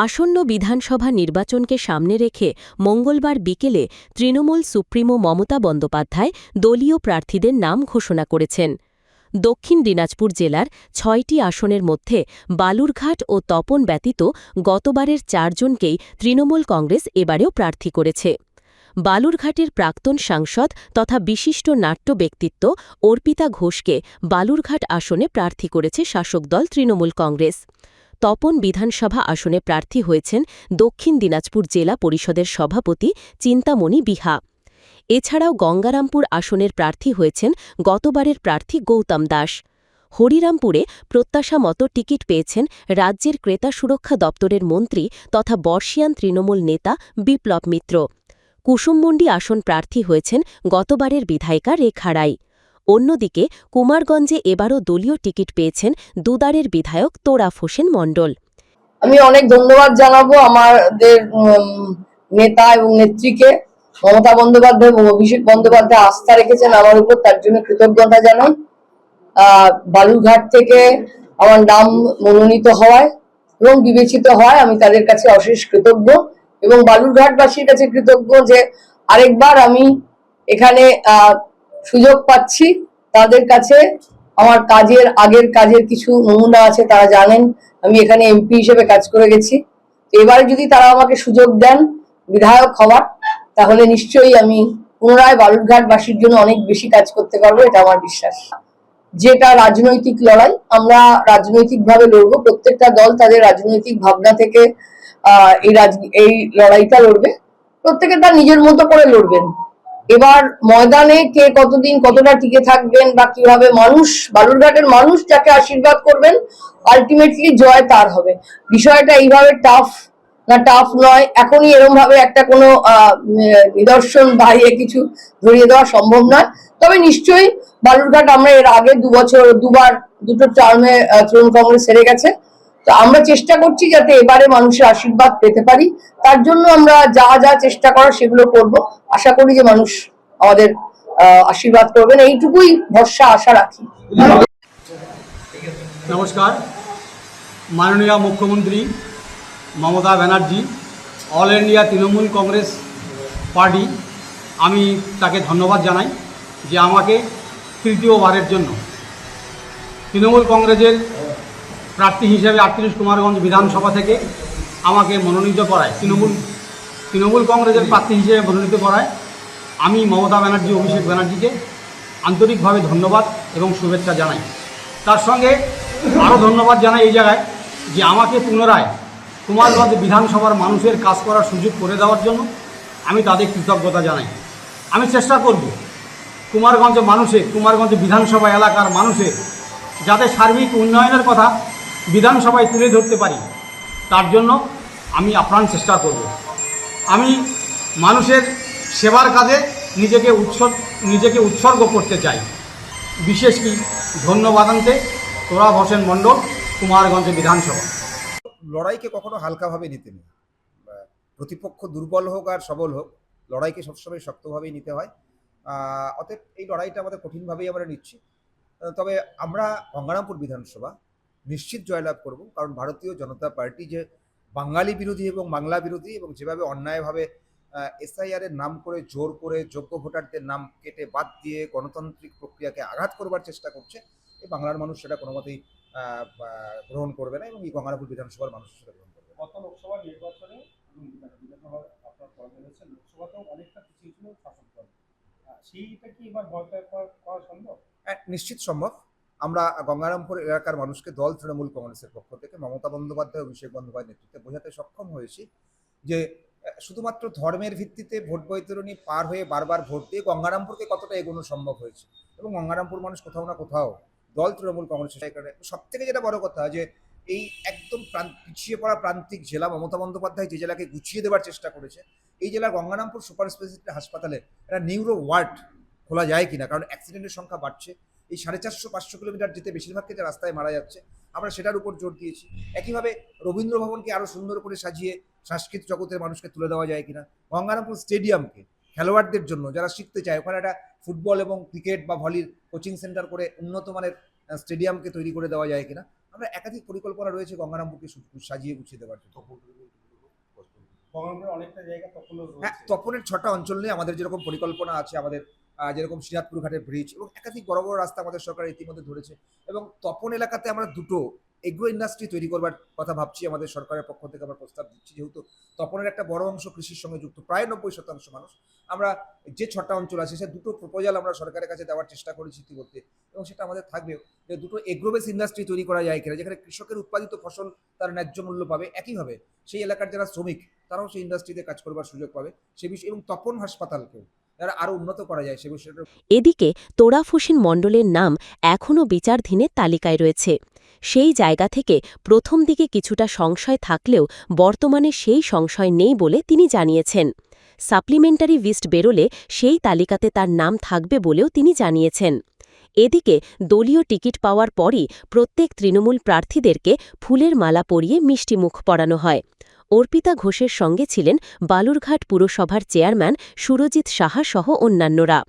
আসন্ন বিধানসভা নির্বাচনকে সামনে রেখে মঙ্গলবার বিকেলে তৃণমূল সুপ্রিমো মমতা বন্দ্যোপাধ্যায় দলীয় প্রার্থীদের নাম ঘোষণা করেছেন। দক্ষিণ দিনাজপুর জেলার ৬টি আসনের মধ্যে বালুরঘাট ও তপন ব্যতীত গতবারের ৪ জনকেই তৃণমূল কংগ্রেস এবারেও প্রার্থী করেছে। বালুরঘাটের প্রাক্তন সাংসদ তথা বিশিষ্ট নাট্য ব্যক্তিত্ব অর্পিতা ঘোষকে বালুরঘাট আসনে প্রার্থী করেছে শাসক দল তৃণমূল কংগ্রেস। তপন বিধানসভা আসনে প্রার্থী হয়েছেন দক্ষিণ দিনাজপুর জেলা পরিষদের সভাপতি চিন্তামণি বিহা। এছাড়াও গঙ্গারামপুর আসনের প্রার্থী হয়েছেন গতবারের প্রার্থী গৌতম দাস। হরিরামপুরে প্রত্যাশা মতো টিকিট পেয়েছেন রাজ্যের ক্রেতা সুরক্ষা দপ্তরের মন্ত্রী তথা বর্ষিয়ান তৃণমূল নেতা বিপ্লব মিত্র। কুসুমমন্ডি আসন প্রার্থী হয়েছেন গতবারের বিধায়িকা রেখা রায়। অন্যদিকে কুমারগঞ্জে এবারও দলীয় টিকিট পেয়েছেন দুদারের বিধায়ক তোরাফ হোসেন মণ্ডল। আমি অনেক ধন্যবাদ জানাবো আমাদের নেতা এবং নেত্রীকে। মমতা বন্দ্যোপাধ্যায় এবং অভিষেক বন্দ্যোপাধ্যায় আস্থা রেখেছেন আমার উপর, তার জন্য কৃতজ্ঞতা জানাই। বালুরঘাট থেকে আমার নাম মনোনীত হওয়ায় এবং বিবেচিত হয় আমি তাদের কাছে অশেষ কৃতজ্ঞ এবং বালুরঘাটবাসীর কাছে কৃতজ্ঞ যে আরেকবার আমি এখানে সুযোগ পাচ্ছি। তাদের কাছে আমার আগের কাজের কিছু নমুনা আছে, তারা জানেন আমি এখানে এমপি হিসেবে কাজ করে গেছি। এবারে যদি তারা আমাকে সুযোগ দেন বিধায়ক হওয়ার, তাহলে নিশ্চয়ই আমি পুনরায় বালুরঘাটবাসীর জন্য অনেক বেশি কাজ করতে পারবো, এটা আমার বিশ্বাস। যেটা রাজনৈতিক লড়াই, আমরা রাজনৈতিকভাবে লড়বো। প্রত্যেকটা দল তাদের রাজনৈতিক ভাবনা থেকে এই লড়াইটা লড়বে, প্রত্যেকে তার নিজের মতো করে লড়বেন। এবার ময়দানে কে কতদিন কতটা টিকে থাকবেন বা কিভাবে মানুষ, বালুরঘাটের মানুষ যাকে আশীর্বাদ করবেন, আলটিমেটলি জয় তার হবে। বিষয়টা এইভাবে টাফ নয়, এখনই এরকম ভাবে একটা কোনো নিদর্শন দাঁড়িয়ে কিছু ধরিয়ে দেওয়া সম্ভব নয়। তবে নিশ্চয়ই বালুরঘাট আমরা এর আগে দুটো টার্মে তৃণমূল কংগ্রেস হেরে গেছে। তো আমরা চেষ্টা করছি যাতে এবারে মানুষের আশীর্বাদ পেতে পারি, তার জন্য আমরা যা চেষ্টা করার সেগুলো করব। আশা করি যে মানুষ আমাদের আশীর্বাদ করবেন, এইটুকুই ভরসা আশা রাখি। নমস্কার। মাননীয় মুখ্যমন্ত্রী Mamata Banerjee, all India Trinamool Congress party, আমি তাকে ধন্যবাদ জানাই যে আমাকে তৃতীয়বারের জন্য তৃণমূল কংগ্রেসের প্রার্থী হিসেবে ৩৮ কুমারগঞ্জ বিধানসভা থেকে আমাকে মনোনীত করায়, তৃণমূল কংগ্রেসের প্রার্থী হিসেবে মনোনীত করায় আমি মমতা ব্যানার্জি, অভিষেক ব্যানার্জিকে আন্তরিকভাবে ধন্যবাদ এবং শুভেচ্ছা জানাই। তার সঙ্গে আরও ধন্যবাদ জানাই এই জায়গায় যে আমাকে পুনরায় কুমারগঞ্জ বিধানসভার মানুষের কাজ করার সুযোগ করে দেওয়ার জন্য আমি তাদের কৃতজ্ঞতা জানাই। আমি চেষ্টা করব কুমারগঞ্জ বিধানসভা এলাকার মানুষের যাতে সার্বিক উন্নয়নের কথা বিধানসভায় তুলে ধরতে পারি, তার জন্য আমি আপ্রাণ চেষ্টা করব। আমি মানুষের সেবার কাজে নিজেকে উৎসর্গ করতে চাই। বিশেষ কি ধন্যবাদান্তে তোরাফ হোসেন মণ্ডল, কুমারগঞ্জ বিধানসভা। লড়াইকে কখনো হালকাভাবে নিতে নেই। প্রতিপক্ষ দুর্বল হোক আর সবল হোক, লড়াইকে সবসময় শক্তভাবেই নিতে হয়। অতএব এই লড়াইটা আমাদের কঠিনভাবেই আমরা নিচ্ছি। তবে আমরা গঙ্গারামপুর বিধানসভা নিশ্চিত জয়লাভ করব, কারণ ভারতীয় জনতা পার্টি যে বাঙালি বিরোধী এবং বাংলা বিরোধী এবং যেভাবে অন্যায়ভাবে SIR এর নাম করে জোর করে যোগ্য ভোটারদের নাম কেটে বাদ দিয়ে গণতান্ত্রিক প্রক্রিয়াকে আঘাত করবার চেষ্টা করছে, এই বাংলার মানুষ সেটা কোনো মতেই গ্রহণ করবে না এবং এই গঙ্গারামপুর বিধানসভার মানুষ সেটা গ্রহণ করবে। গত লোকসভা নির্বাচনে আপনার ফল হয়েছে, লোকসভাতেও অনেকটা পিছিয়ে ছিল শাসক দল, সেইটা কি এবার ভয় করা সম্ভব? নিশ্চিত সম্ভব। আমরা গঙ্গারামপুর এলাকার মানুষকে দল তৃণমূল কংগ্রেসের পক্ষ থেকে মমতা বন্দ্যোপাধ্যায়, অভিষেক বন্দ্যোপাধ্যায়ের নেতৃত্বে বোঝাতে সক্ষম হয়েছি যে শুধুমাত্র ধর্মের ভিত্তিতে ভোট বৈতরণী পার হয়ে বারবার ভোট দিয়ে গঙ্গারামপুরকে কতটা এগোনো সম্ভব হয়েছে এবং গঙ্গারামপুর মানুষ কোথাও না কোথাও দল তৃণমূল কংগ্রেসের কারণে সব থেকে যেটা বড় কথা যে এই একদম পিছিয়ে পড়া প্রান্তিক জেলা মমতা বন্দ্যোপাধ্যায় যে জেলাকে গুছিয়ে দেওয়ার চেষ্টা করেছে, এই জেলার গঙ্গারামপুর সুপার স্পেশালিটি হাসপাতালে একটা নিউরো ওয়ার্ড খোলা যায় কিনা, কারণ অ্যাক্সিডেন্টের সংখ্যা বাড়ছে। এই 450-500 কিলোমিটার যেতে বেশিরভাগ ক্ষেত্রে রাস্তায় মারা যাচ্ছে, আমরা সেটার উপর জোর দিয়েছি। একইভাবে রবীন্দ্র ভবনকে আরও সুন্দর করে সাজিয়ে সাংস্কৃতিক জগতের মানুষকে তুলে দেওয়া যায় কিনা, গঙ্গারামপুর স্টেডিয়ামকে খেলোয়াড়দের জন্য যারা শিখতে চায় ওখানে একটা ফুটবল এবং ক্রিকেট বা ভলির কোচিং সেন্টার করে উন্নত মানের স্টেডিয়ামকে তৈরি করে দেওয়া যায় কিনা, আমরা একাধিক পরিকল্পনা রয়েছে গঙ্গারামপুরকে সাজিয়ে গুছিয়ে দেওয়ার জন্য। গঙ্গারামপুরে অনেকটা জায়গা তখনও হ্যাঁ, রয়েছে। তপনের 6টা অঞ্চল নিয়ে আমাদের যেরকম পরিকল্পনা আছে, আমাদের যেরকম শ্রীনাথপুর ঘাটের ব্রিজ এবং একাধিক বড় বড় রাস্তা আমাদের সরকার ইতিমধ্যে ধরেছে, এবং তপন এলাকাতে আমরা দুটো এগ্রো ইন্ডাস্ট্রি তৈরি করবার কথা ভাবছি। আমাদের সরকারের পক্ষ থেকে আমরা প্রস্তাব দিচ্ছি, যেহেতু তপনের একটা বড় অংশ কৃষির সঙ্গে যুক্ত, প্রায় 90% মানুষ। আমরা যে 6টা অঞ্চল আছে সে দুটো প্রপোজাল আমরা সরকারের কাছে দেওয়ার চেষ্টা করেছি ইতিমধ্যে, এবং সেটা আমাদের থাকবেও যে দুটো এগ্রোবেস ইন্ডাস্ট্রি তৈরি করা যায় কিনা, যেখানে কৃষকের উৎপাদিত ফসল তার ন্যায্য মূল্য পাবে, একইভাবে সেই এলাকার যারা শ্রমিক তারাও সেই ইন্ডাস্ট্রিতে কাজ করবার সুযোগ পাবে সে বিষয়ে, এবং তপন হাসপাতালকেও যারা আরও উন্নত করা যায় সে বিষয়টা। এদিকে তোরাফ হোসেন মণ্ডলের নাম এখনও বিচারধীনের তালিকায় রয়েছে। সেই জায়গা থেকে প্রথম দিকে কিছুটা সংশয় থাকলেও বর্তমানে সেই সংশয় নেই বলে তিনি জানিয়েছেন। সাপ্লিমেন্টারি লিস্ট বেরোলে সেই তালিকাতে তার নাম থাকবে বলেও তিনি জানিয়েছেন। এদিকে দলীয় টিকিট পাওয়ার পরই প্রত্যেক তৃণমূল প্রার্থীদেরকে ফুলের মালা পরিয়ে মিষ্টিমুখ পরানো হয়। অর্পিতা ঘোষের সঙ্গে ছিলেন বালুরঘাট পুরসভার চেয়ারম্যান সুরজিৎ সাহা সহ অন্যান্যরা।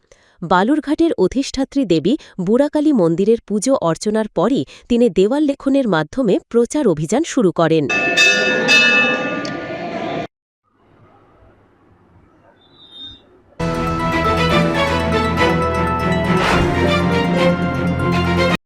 বালুরঘাটের অধিষ্ঠাত্রী দেবী বুড়াকালী মন্দিরের পুজো অর্চনার পরই তিনি দেওয়াল লেখনের মাধ্যমে প্রচার অভিযান শুরু করেন।